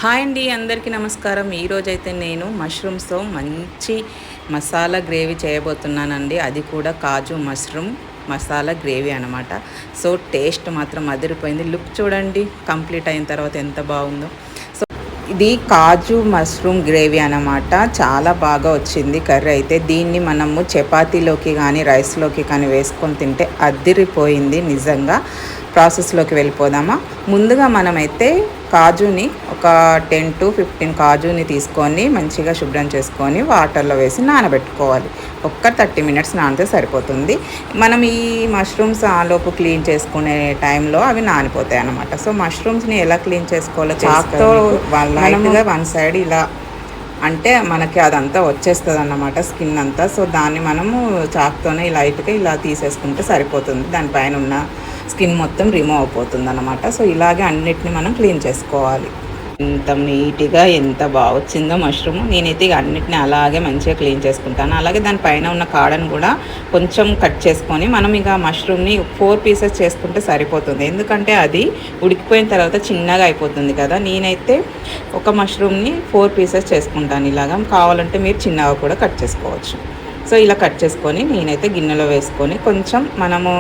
Hi అండి, అందరికీ నమస్కారం. ఈరోజైతే నేను మష్రూమ్స్తో మంచి మసాలా గ్రేవీ చేయబోతున్నానండి. అది కూడా కాజు మష్రూమ్ మసాలా గ్రేవీ అనమాట. సో టేస్ట్ మాత్రం అదిరిపోయింది. లుక్ చూడండి, కంప్లీట్ అయిన తర్వాత ఎంత బాగుందో. సో ఇది కాజు మష్రూమ్ గ్రేవీ అనమాట. చాలా బాగా వచ్చింది కర్రీ అయితే. దీన్ని మనము చపాతీలోకి కానీ రైస్లోకి కానీ వేసుకొని తింటే అదిరిపోయింది నిజంగా. ప్రాసెస్లోకి వెళ్ళిపోదామా. ముందుగా మనమైతే కాజుని ఒక 10 to 15 కాజుని తీసుకొని మంచిగా శుభ్రం చేసుకొని వాటర్లో వేసి నానబెట్టుకోవాలి. ఒక్క 30 minutes నానితే సరిపోతుంది. మనం ఈ మష్రూమ్స్ ఆలోపు క్లీన్ చేసుకునే టైంలో అవి నానిపోతాయి అన్నమాట. సో మష్రూమ్స్ని ఎలా క్లీన్ చేసుకోవాలో చాక్తో లైట్గా వన్ సైడ్ ఇలా అంటే మనకి అదంతా వచ్చేస్తుంది అన్నమాట, స్కిన్ అంతా. సో దాన్ని మనము చాక్తోనే లైట్గా ఇలా తీసేసుకుంటే సరిపోతుంది. దానిపైన ఉన్న స్కిన్ మొత్తం రిమూవ్ అయిపోతుంది అన్నమాట. సో ఇలాగే అన్నిటిని మనం క్లీన్ చేసుకోవాలి. ఎంత నీట్గా ఎంత బాగా వచ్చిందో మష్రూమ్. నేనైతే ఇక అన్నిటిని అలాగే మంచిగా క్లీన్ చేసుకుంటాను. అలాగే దానిపైన ఉన్న కాడను కూడా కొంచెం కట్ చేసుకొని మనం ఇక మష్రూమ్ని 4 pieces చేసుకుంటే సరిపోతుంది. ఎందుకంటే అది ఉడికిపోయిన తర్వాత చిన్నగా అయిపోతుంది కదా. నేనైతే ఒక మష్రూమ్ని 4 pieces చేసుకుంటాను. ఇలాగా కావాలంటే మీరు చిన్నగా కూడా కట్ చేసుకోవచ్చు. సో ఇలా కట్ చేసుకొని నేనైతే గిన్నెలో వేసుకొని కొంచెం మనము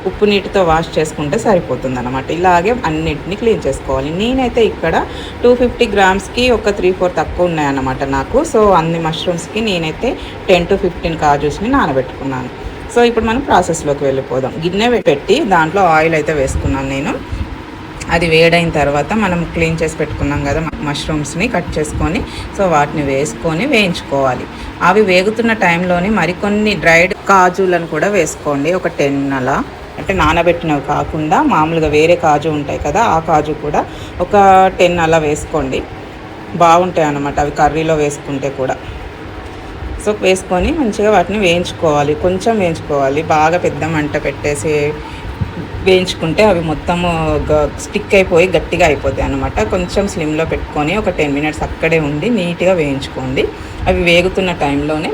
ఉప్పు నీటితో వాష్ చేసుకుంటే సరిపోతుంది అన్నమాట. ఇలాగే అన్నిటిని క్లీన్ చేసుకోవాలి. నేనైతే ఇక్కడ 250 grams ఒక 3-4 తక్కువ ఉన్నాయన్నమాట నాకు. సో అన్ని మష్రూమ్స్కి నేనైతే 10 to 15 కాజుస్ని నానబెట్టుకున్నాను. సో ఇప్పుడు మనం ప్రాసెస్లోకి వెళ్ళిపోదాం. గిన్నె పెట్టి దాంట్లో ఆయిల్ అయితే వేసుకున్నాను నేను. అది వేడైన తర్వాత మనం క్లీన్ చేసి పెట్టుకున్నాం కదా మష్రూమ్స్ని కట్ చేసుకొని, సో వాటిని వేసుకొని వేయించుకోవాలి. అవి వేగుతున్న టైంలోని మరికొన్ని డ్రైడ్ కాజులను కూడా వేసుకోండి. ఒక 10 అలా, అంటే నానబెట్టినవి కాకుండా మామూలుగా వేరే కాజు ఉంటాయి కదా, ఆ కాజు కూడా ఒక 10 అలా వేసుకోండి. బాగుంటాయి అన్నమాట అవి కర్రీలో వేసుకుంటే కూడా. సో వేసుకొని మంచిగా వాటిని వేయించుకోవాలి. కొంచెం వేయించుకోవాలి, బాగా పెద్ద మంట పెట్టేసి వేయించుకుంటే అవి మొత్తము స్టిక్ అయిపోయి గట్టిగా అయిపోతాయి అన్నమాట. కొంచెం స్లిమ్లో పెట్టుకొని ఒక 10 minutes అక్కడే ఉండి నీట్గా వేయించుకోండి. అవి వేగుతున్న టైంలోనే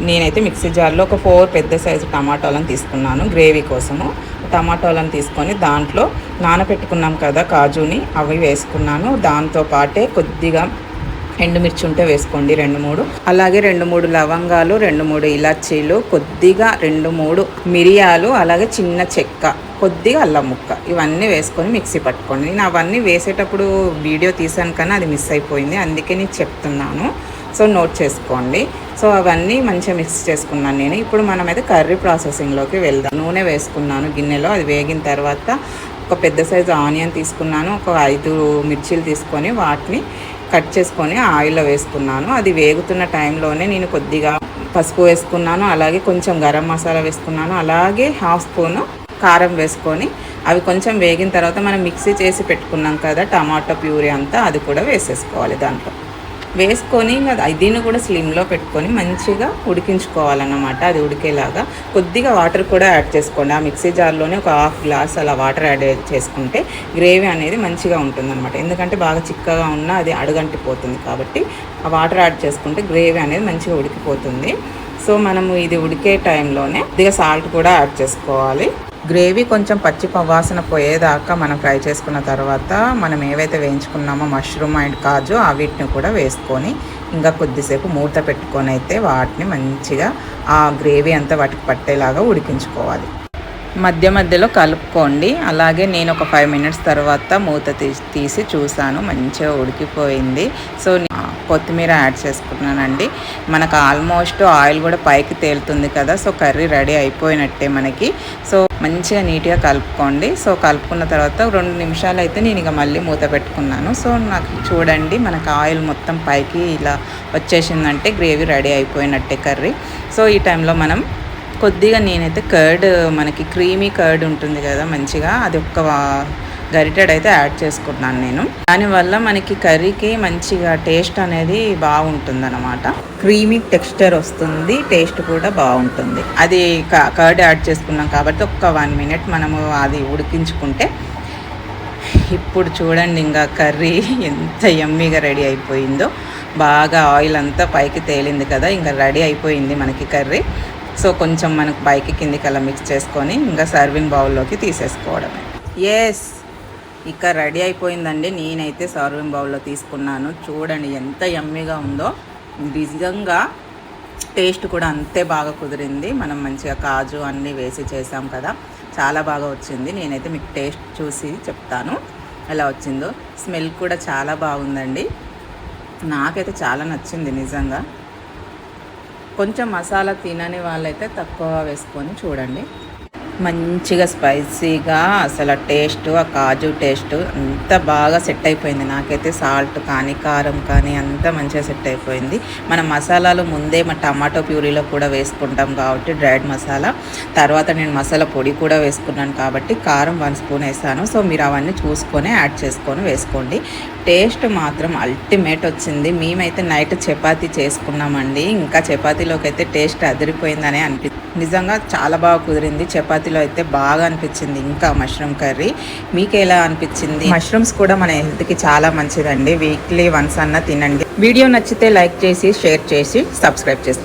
నేనైతే మిక్సీ జార్లో ఒక 4 పెద్ద సైజు టమాటాలను తీసుకున్నాను గ్రేవీ కోసము. టమాటాలను తీసుకొని దాంట్లో నానబెట్టుకున్నాం కదా కాజుని, అవి వేసుకున్నాను. దాంతోపాటే కొద్దిగా ఎండుమిర్చి ఉంటే వేసుకోండి 2-3. అలాగే 2-3 లవంగాలు, 2-3 ఇలాచీలు, కొద్దిగా 2-3 మిరియాలు, అలాగే చిన్న చెక్క, కొద్దిగా అల్లం ముక్క, ఇవన్నీ వేసుకొని మిక్సీ పట్టుకోండి. నేను అవన్నీ వేసేటప్పుడు వీడియో తీసాను కానీ అది మిస్ అయిపోయింది, అందుకే నేను చెప్తున్నాను. సో నోట్ చేసుకోండి. సో అవన్నీ మంచిగా మిక్స్ చేసుకున్నాను నేను. ఇప్పుడు మనమైతే కర్రీ ప్రాసెసింగ్లోకి వెళ్దాం. నూనె వేసుకున్నాను గిన్నెలో. అది వేగిన తర్వాత ఒక పెద్ద సైజు ఆనియన్ తీసుకున్నాను. ఒక 5 మిర్చీలు తీసుకొని వాటిని కట్ చేసుకొని ఆయిల్లో వేసుకున్నాను. అది వేగుతున్న టైంలోనే నేను కొద్దిగా పసుపు వేసుకున్నాను. అలాగే కొంచెం గరం మసాలా వేసుకున్నాను. అలాగే 1/2 స్పూను కారం వేసుకొని అవి కొంచెం వేగిన తర్వాత మనం మిక్సీ చేసి పెట్టుకున్నాం కదా టమాటో ప్యూరీ అంతా, అది కూడా వేసేసుకోవాలి. దాంట్లో వేసుకొని దీన్ని కూడా స్లిమ్లో పెట్టుకొని మంచిగా ఉడికించుకోవాలన్నమాట. అది ఉడికేలాగా కొద్దిగా వాటర్ కూడా యాడ్ చేసుకోండి. ఆ మిక్సీ జార్లోనే ఒక 1/2 glass అలా వాటర్ యాడ్ చేసుకుంటే గ్రేవీ అనేది మంచిగా ఉంటుందన్నమాట. ఎందుకంటే బాగా చిక్కగా ఉన్నా అది అడుగంటిపోతుంది కాబట్టి ఆ వాటర్ యాడ్ చేసుకుంటే గ్రేవీ అనేది మంచిగా ఉడికిపోతుంది. సో మనము ఇది ఉడికే టైంలోనే కొద్దిగా సాల్ట్ కూడా యాడ్ చేసుకోవాలి. గ్రేవీ కొంచెం పచ్చి వాసన పోయేదాకా మనం ఫ్రై చేసుకున్న తర్వాత మనం ఏవైతే వేయించుకున్నామో మష్రూమ్ అండ్ కాజు వీటిని కూడా వేసుకొని ఇంకా కొద్దిసేపు మూత పెట్టుకొని అయితే వాటిని మంచిగా ఆ గ్రేవీ అంతా వాటికి పట్టేలాగా ఉడికించుకోవాలి. మధ్య మధ్యలో కలుపుకోండి. అలాగే నేను ఒక 5 minutes తర్వాత మూత తీసి చూసాను, మంచిగా ఉడికిపోయింది. సో కొత్తిమీర యాడ్ చేసుకున్నానండి. మనకు ఆల్మోస్ట్ ఆయిల్ కూడా పైకి తేలుతుంది కదా. సో కర్రీ రెడీ అయిపోయినట్టే మనకి. సో మంచిగా నీట్గా కలుపుకోండి. సో కలుపుకున్న తర్వాత 2 నిమిషాలు అయితే నేను ఇక మళ్ళీ మూత పెట్టుకున్నాను. సో నాకు చూడండి, మనకు ఆయిల్ మొత్తం పైకి ఇలా వచ్చేసిందంటే గ్రేవీ రెడీ అయిపోయినట్టే కర్రీ. సో ఈ టైంలో మనం కొద్దిగా నేనైతే కర్డ్, మనకి క్రీమీ కర్డ్ ఉంటుంది కదా మంచిగా, అది ఒక్క గరిటెడ్ అయితే యాడ్ చేసుకుంటున్నాను నేను. దానివల్ల మనకి కర్రీకి మంచిగా టేస్ట్ అనేది బాగుంటుంది అనమాట. క్రీమీ టెక్స్చర్ వస్తుంది, టేస్ట్ కూడా బాగుంటుంది. అది కర్డ్ యాడ్ చేసుకున్నాం కాబట్టి ఒక్క 1 minute మనము అది ఉడికించుకుంటే ఇప్పుడు చూడండి ఇంకా కర్రీ ఎంత యమ్మీగా రెడీ అయిపోయిందో. బాగా ఆయిల్ అంతా పైకి తేలింది కదా, ఇంకా రెడీ అయిపోయింది మనకి కర్రీ. సో కొంచెం మనకు పైకి కిందికి అలా మిక్స్ చేసుకొని ఇంకా సర్వింగ్ బౌల్లోకి తీసేసుకోవడమే. ఎస్, ఇక రెడీ అయిపోయిందండి. నేనైతే సర్వింగ్ బౌల్లో తీసుకున్నాను. చూడండి ఎంత యమ్మీగా ఉందో. నిజంగా టేస్ట్ కూడా అంతే బాగా కుదిరింది. మనం మంచిగా కాజు అన్నీ వేసి చేసాం కదా, చాలా బాగా వచ్చింది. నేనైతే మీకు టేస్ట్ చూసి చెప్తాను ఎలా వచ్చిందో. స్మెల్ కూడా చాలా బాగుందండి. నాకైతే చాలా నచ్చింది నిజంగా. కొంచెం మసాలా తినని వాళ్ళైతే తక్కువ వేసుకొని చూడండి. మంచిగా స్పైసీగా అసలు టేస్ట్, ఆ కాజు టేస్ట్ అంత బాగా సెట్ అయిపోయింది. నాకైతే సాల్ట్ కానీ కారం కానీ అంతా మంచిగా సెట్ అయిపోయింది. మనం మసాలాలు ముందే మా టమాటో ప్యూరీలో కూడా వేసుకుంటాం కాబట్టి డ్రైడ్ మసాలా, తర్వాత నేను మసాలా పొడి కూడా వేసుకున్నాను కాబట్టి కారం 1 స్పూన్ వేసాను. సో మీరు అవన్నీ చూసుకొని యాడ్ చేసుకొని వేసుకోండి. టేస్ట్ మాత్రం అల్టిమేట్ వచ్చింది. మేమైతే నైట్ చపాతీ చేసుకున్నామండి. ఇంకా చపాతీలోకి అయితే టేస్ట్ అదిరిపోయిందనే అనిపించింది. నిజంగా చాలా బాగా కుదిరింది. చపాతీలో అయితే బాగా అనిపించింది. ఇంకా మష్రూమ్ కర్రీ మీకు ఎలా అనిపించింది? మష్రూమ్స్ కూడా మన హెల్త్కి చాలా మంచిదండి. వీక్లీ వన్స్ అన్న తినండి. వీడియో నచ్చితే లైక్ చేసి షేర్ చేసి సబ్స్క్రైబ్ చేసుకోండి.